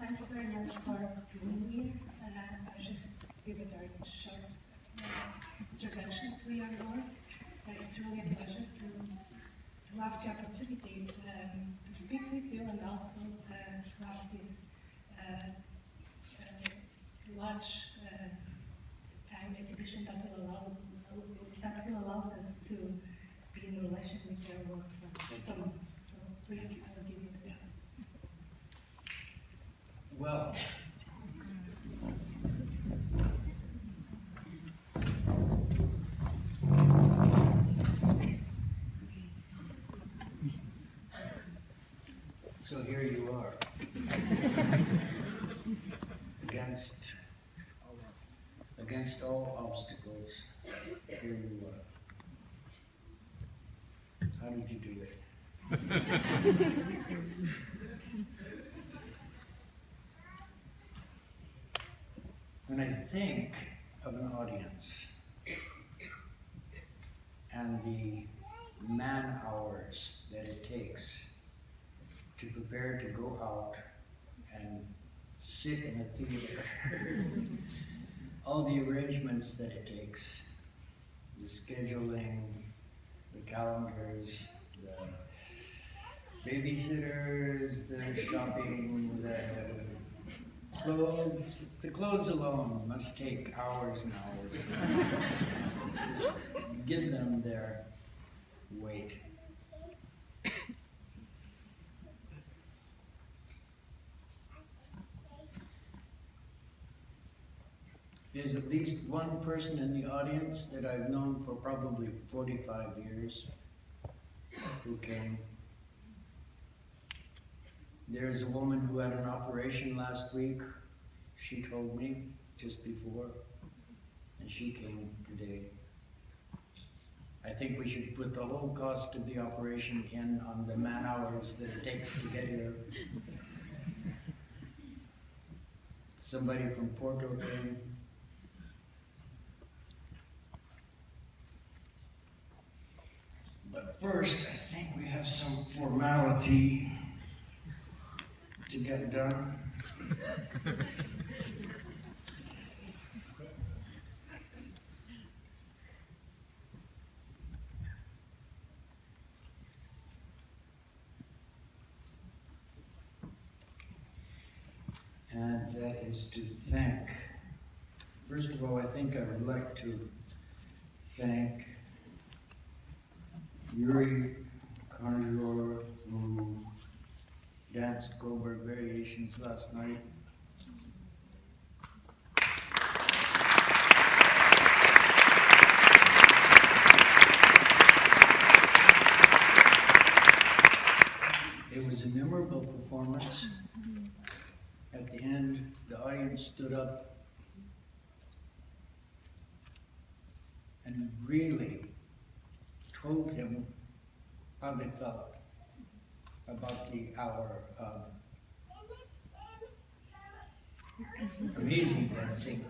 thank you very much for being here. I'll just give a very short introduction to your work. It's really a pleasure to have the opportunity to speak with you and also to have this large time exhibition that will allow us to be in relation with your work for some months. So please, I will give you the floor. Well, so here you are, against all obstacles, here you are. How did you do it? When I think of an audience and the man hours that it takes to prepare to go out and sit in a theater, all the arrangements that it takes, the scheduling, the calendars, the babysitters, the shopping, the clothes alone must take hours and hours. Just give them their weight. There's at least one person in the audience that I've known for probably 45 years who came. There's a woman who had an operation last week, she told me, just before, and she came today. I think we should put the whole cost of the operation in on the man hours that it takes to get here. Somebody from Porto came. But first, I think we have some formality to get done. And that is to thank, first of all, I think I would like to thank Yuri Conjur, who danced Goldberg Variations last night. It was a memorable performance. At the end, the audience stood up and really told him how they felt about the hour of amazing dancing.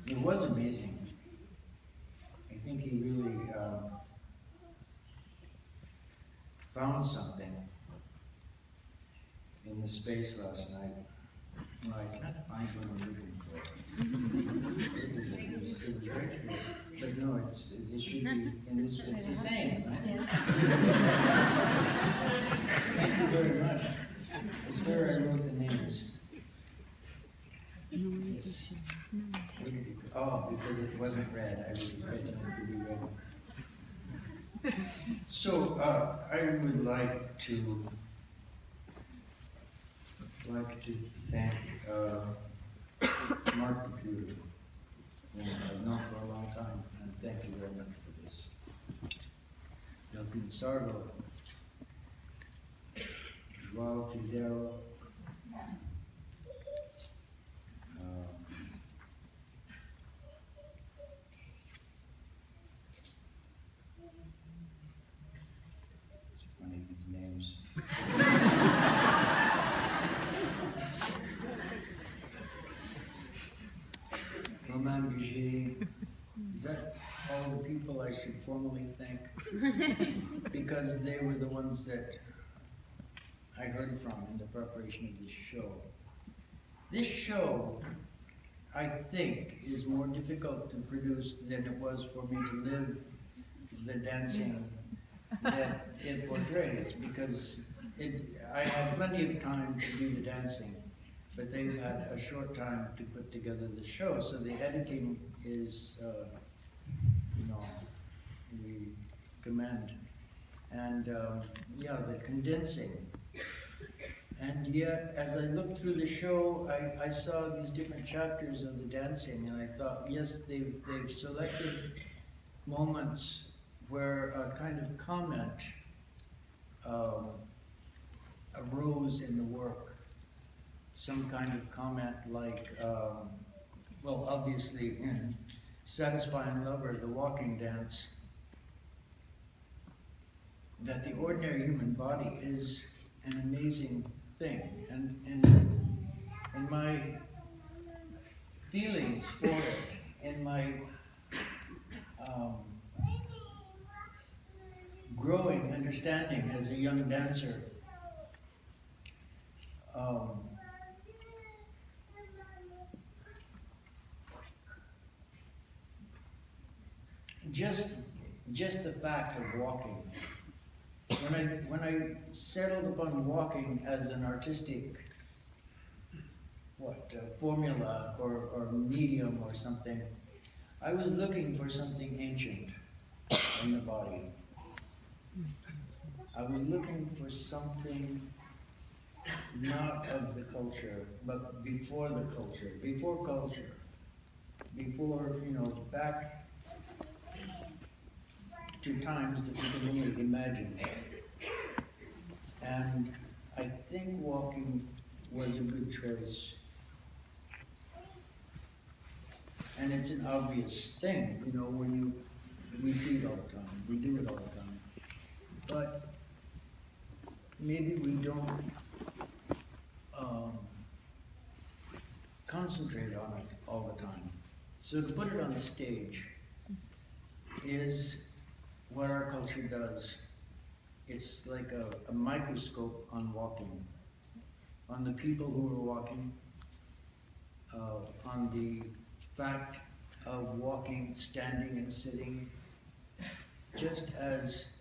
It was amazing. I think he really found something in the space last night. Well, I can't find what I'm looking for. It was right here. But no, it should be in this, it's the same, right? Yes. Thank you very much. It's where I wrote the names. Yes. Oh, because it wasn't red. I was expecting it to be red. So, I would like to thank Mark Computer, whom I've known for a long time, and thank you very much for this. Delphine Sarlo, Joao Fidel, it's funny, these names. Roman Biget, is that all the people I should formally thank? Because they were the ones that I heard from in the preparation of this show. This show, I think, is more difficult to produce than it was for me to live the dancing that it portrays, because I had plenty of time to do the dancing, but they've had a short time to put together the show, so the editing is, we commend. And yeah, the condensing. And yet, as I looked through the show, I saw these different chapters of the dancing, and I thought, yes, they've selected moments where a kind of comment arose in the work. Some kind of comment like, well, obviously in Satisfying Lover, the walking dance, that the ordinary human body is an amazing thing. And my feelings for it, and my growing understanding as a young dancer, just the fact of walking. When I settled upon walking as an artistic formula or medium or something, I was looking for something ancient in the body. I was looking for something not of the culture, but before the culture, back to times that we can only imagine. And I think walking was a good choice. And it's an obvious thing, we see it all the time, we do it all the time. But maybe we don't concentrate on it all the time. So to put it on the stage is what our culture does. It's like a microscope on walking, on the people who are walking, on the fact of walking, standing and sitting, just as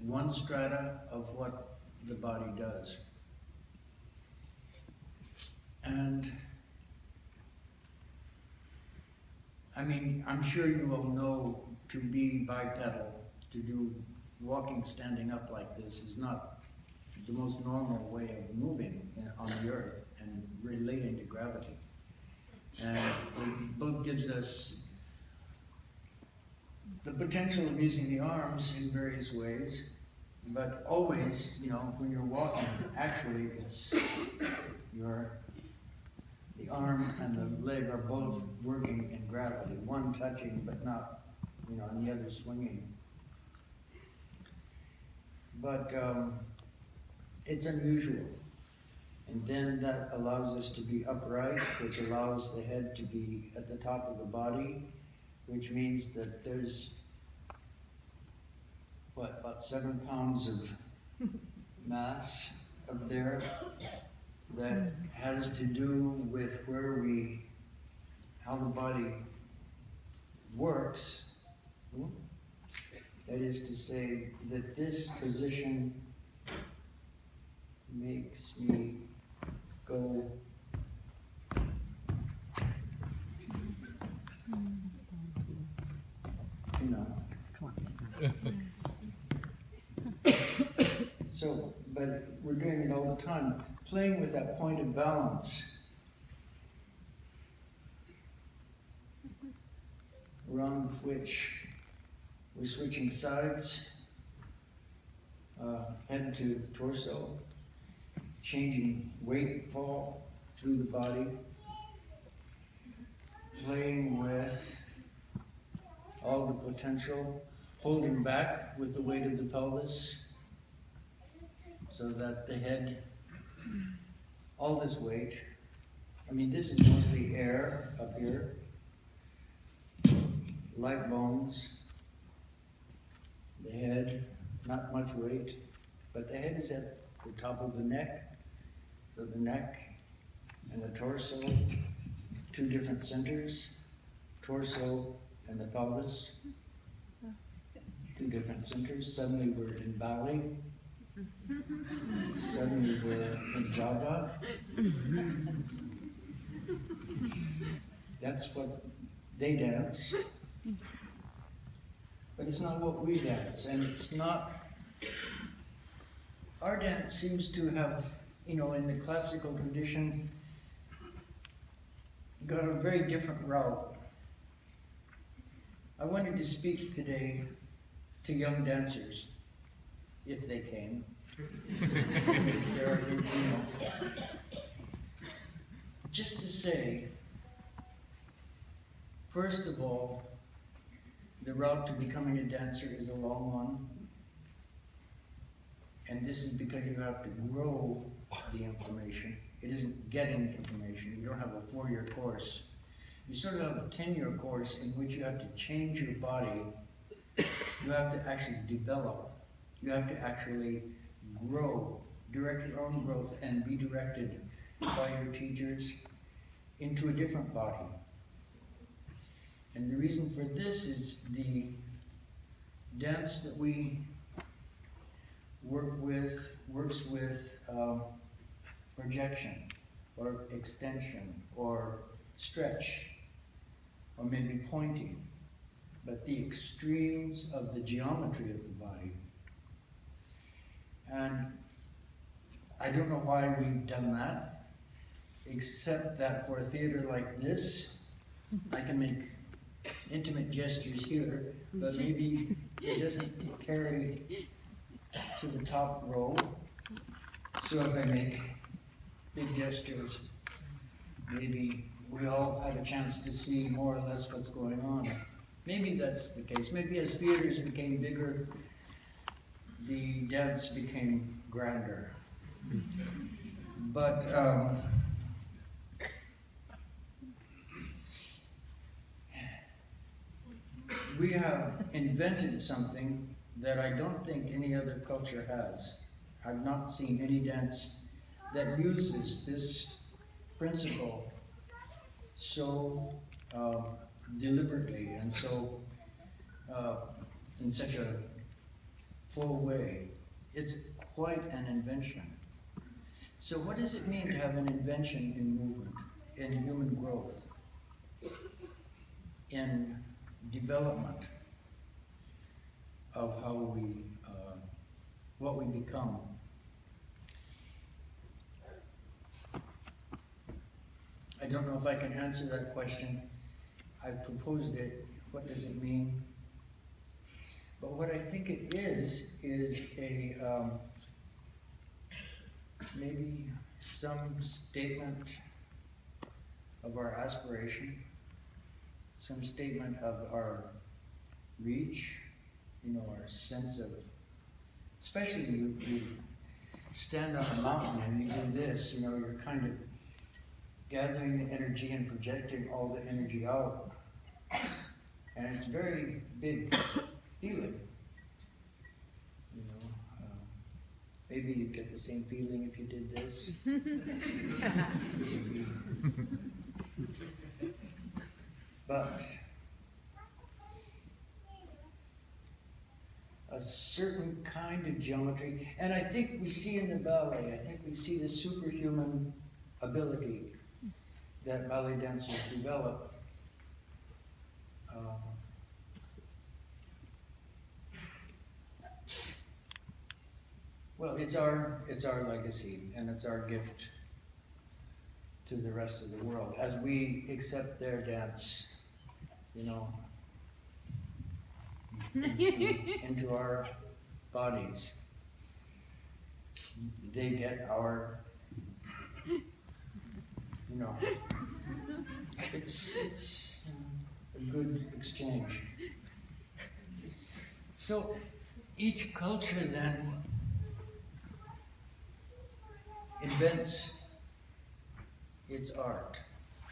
one strata of what the body does. And I'm sure you all know, to be bipedal, to do walking standing up like this is not the most normal way of moving on the earth and relating to gravity. And it both gives us the potential of using the arms in various ways, but always, when you're walking, actually it's the arm and the leg are both working in gravity, one touching but not, and the other swinging. But it's unusual. And then that allows us to be upright, which allows the head to be at the top of the body, which means that there's, about 7 pounds of mass up there that has to do with how the body works. That is to say that this position makes me go So, but we're doing it all the time, playing with that point of balance around which we're switching sides, head to torso, changing weight fall through the body, playing with all the potential, holding back with the weight of the pelvis, so that the head, all this weight, this is mostly air up here, light bones, the head, not much weight, but the head is at the top of the neck, of the neck and the torso, two different centers, torso and the pelvis, two different centers. Suddenly we're in Bali, suddenly we're in Java. That's what they dance, but it's not what we dance, and it's not, our dance seems to have, in the classical tradition, got a very different route. I wanted to speak today to young dancers, if they came. They're, just to say, first of all, the route to becoming a dancer is a long one. And this is because you have to grow the information. It isn't getting information. You don't have a 4-year course. You sort of have a 10-year course in which you have to change your body. You have to actually develop. You have to actually grow, direct your own growth, and be directed by your teachers into a different body. And the reason for this is the dance that we works with projection, or extension, or stretch, or maybe pointing, but the extremes of the geometry of the body. And I don't know why we've done that, except that for a theater like this, I can make intimate gestures here, but maybe it doesn't carry to the top row. So if I make big gestures, maybe we all have a chance to see more or less what's going on. Maybe that's the case. Maybe as theaters became bigger, the dance became grander. But we have invented something that I don't think any other culture has. I've not seen any dance that uses this principle so deliberately and so in such a full way. It's quite an invention. So what does it mean to have an invention in movement, in human growth, in development of how we, what we become? I don't know if I can answer that question. I proposed it. What does it mean? But what I think it is a maybe some statement of our aspiration, some statement of our reach, our sense of, especially you stand on a mountain and you do this, you're kind of gathering the energy and projecting all the energy out. And it's very big feeling. Maybe you'd get the same feeling if you did this. But a certain kind of geometry, and I think we see in the ballet, I think we see the superhuman ability that ballet dancers develop. Well, it's our legacy, and it's our gift to the rest of the world as we accept their dance, into our bodies. They get our, it's a good exchange. So each culture then invents its art.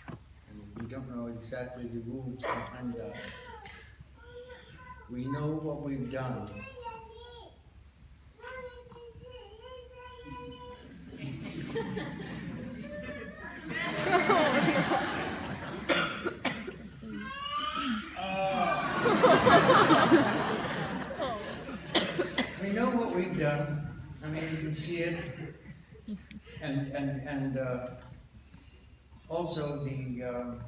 And we don't know exactly the rules behind that. We know what we've done. We know what we've done. I mean, you can see it. And also the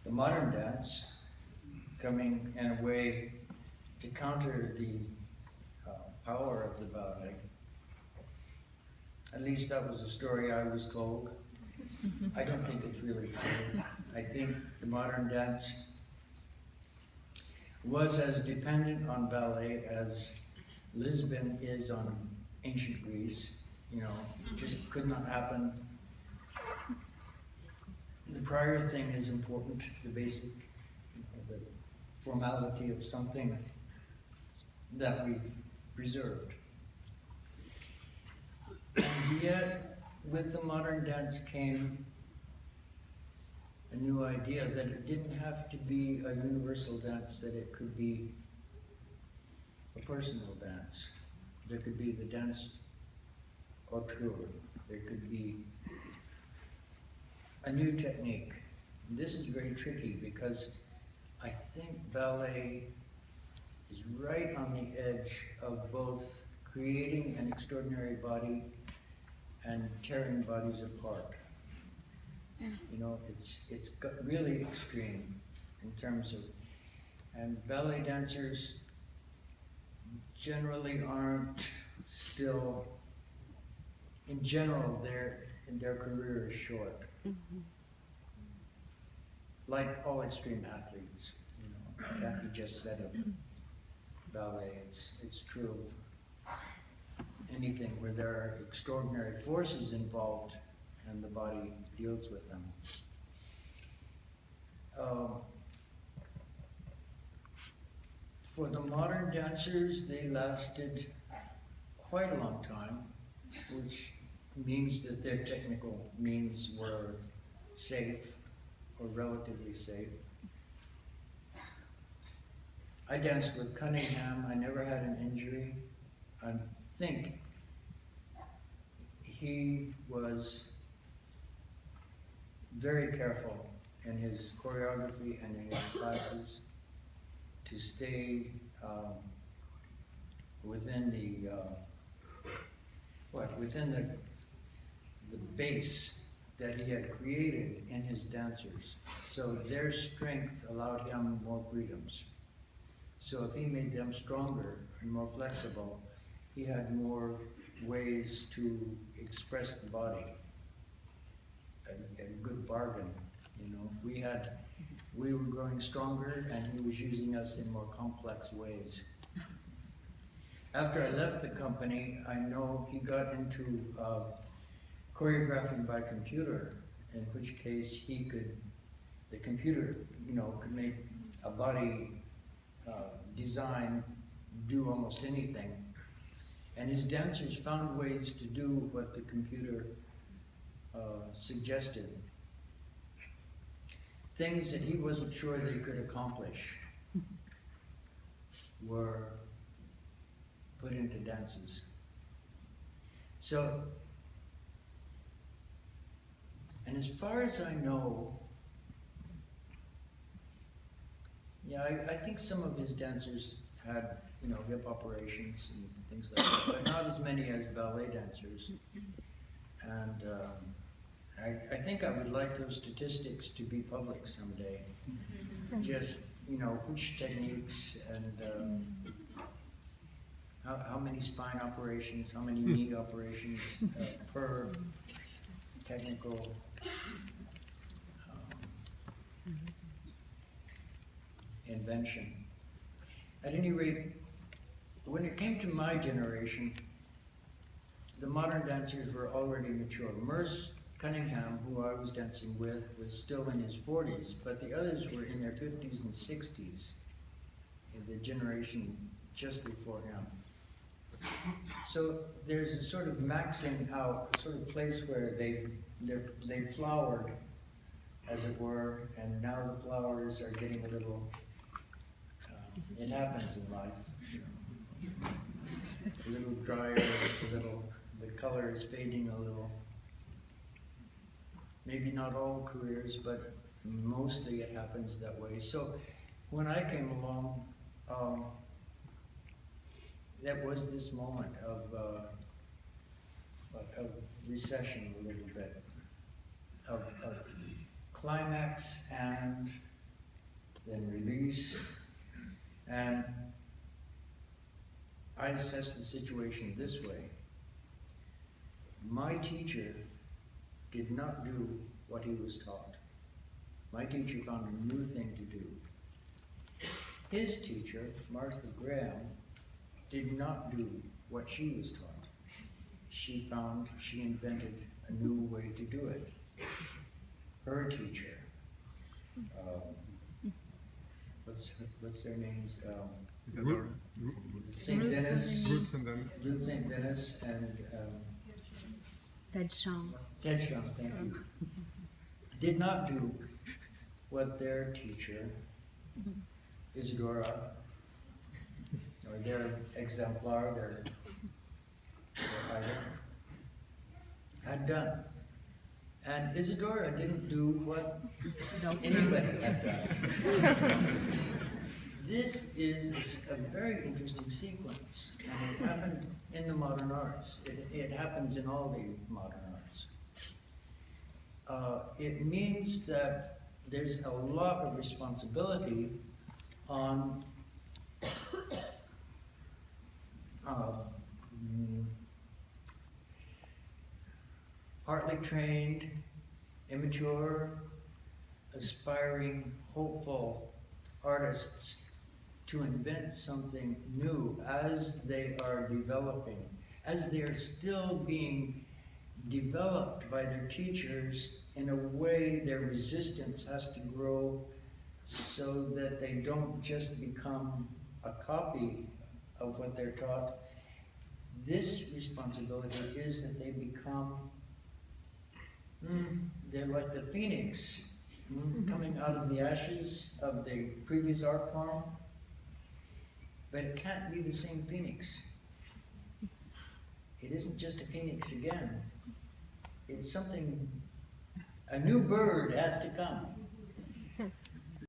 modern dance coming in a way to counter the power of the ballet. At least that was the story I was told. I don't think it's really true. I think the modern dance was as dependent on ballet as Lisbon is on ancient Greece. You know, it just could not happen. The prior thing is important, the basic, the formality of something that we've preserved. And yet, with the modern dance came a new idea that it didn't have to be a universal dance, that it could be a personal dance. There could be the dance auteur. There could be a new technique. And this is very tricky because I think ballet is right on the edge of both creating an extraordinary body and tearing bodies apart. You know, it's got really extreme in terms of, and ballet dancers generally aren't still, in general, their career is short. Like all extreme athletes, you know, that you just said of ballet, it's true of anything where there are extraordinary forces involved and the body deals with them. For the modern dancers, they lasted quite a long time, which means that their technical means were safe or relatively safe. I danced with Cunningham. I never had an injury. I think he was very careful in his choreography and in his classes to stay within the base that he had created in his dancers. So their strength allowed him more freedoms. So if he made them stronger and more flexible, he had more ways to express the body. A good bargain, you know. We were growing stronger and he was using us in more complex ways. After I left the company, I know he got into choreographing by computer, in which case the computer, you know, could make a body design do almost anything. And his dancers found ways to do what the computer suggested. Things that he wasn't sure they could accomplish were put into dances. So, and as far as I know, yeah, I think some of his dancers had, you know, hip operations and things like that, but not as many as ballet dancers. And I think I would like those statistics to be public someday. Just, you know, which techniques and how many spine operations, how many knee operations per technical invention. At any rate, when it came to my generation, the modern dancers were already mature. Merce Cunningham, who I was dancing with, was still in his 40s, but the others were in their 50s and 60s, in the generation just before him. So there's a sort of maxing out, a sort of place where they flowered, as it were, and now the flowers are getting a little, it happens in life, you know, a little drier, the color is fading a little. Maybe not all careers, but mostly it happens that way. So when I came along, there was this moment of recession a little bit, of climax and then release. And I assessed the situation this way. My teacher did not do what he was taught. My teacher found a new thing to do. His teacher, Martha Graham, did not do what she was taught. She invented a new way to do it. Her teacher, what's their names? St. Denis, Ruth St. Denis, and Deadsham. Deadsham, thank you. Did not do what their teacher, Isadora, or their exemplar, their idol, had done. And Isadora didn't do what anybody had done. This is a very interesting sequence, and it happened in the modern arts. It happens in all the modern arts. It means that there's a lot of responsibility on partly trained, immature, aspiring, hopeful artists to invent something new as they are developing, as they are still being developed by their teachers. In a way, their resistance has to grow so that they don't just become a copy of what they're taught. This responsibility is that they become, they're like the phoenix coming out of the ashes of the previous art form, but it can't be the same phoenix. It isn't just a phoenix again. It's something, a new bird has to come.